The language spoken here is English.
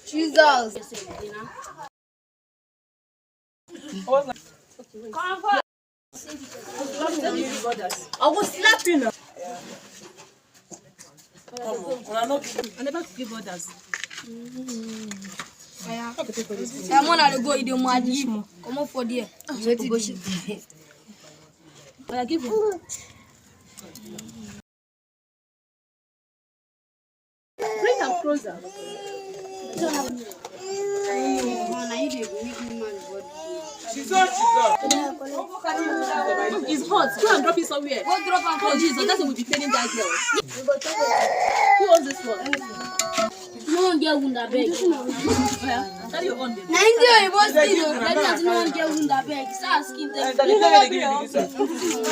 Jesus. I will slap you now. I never give orders. I'm gonna go eat the money. Come on for there. I give you. Bring them closer. She's up. It's hot. Go and drop it somewhere. Go drop and oh Jesus, that's what we'll be feeding that girl. Who owns this one? No one get wounded bag. That you own it. Nigeria, you must see. No one get wounded bag. Start asking them.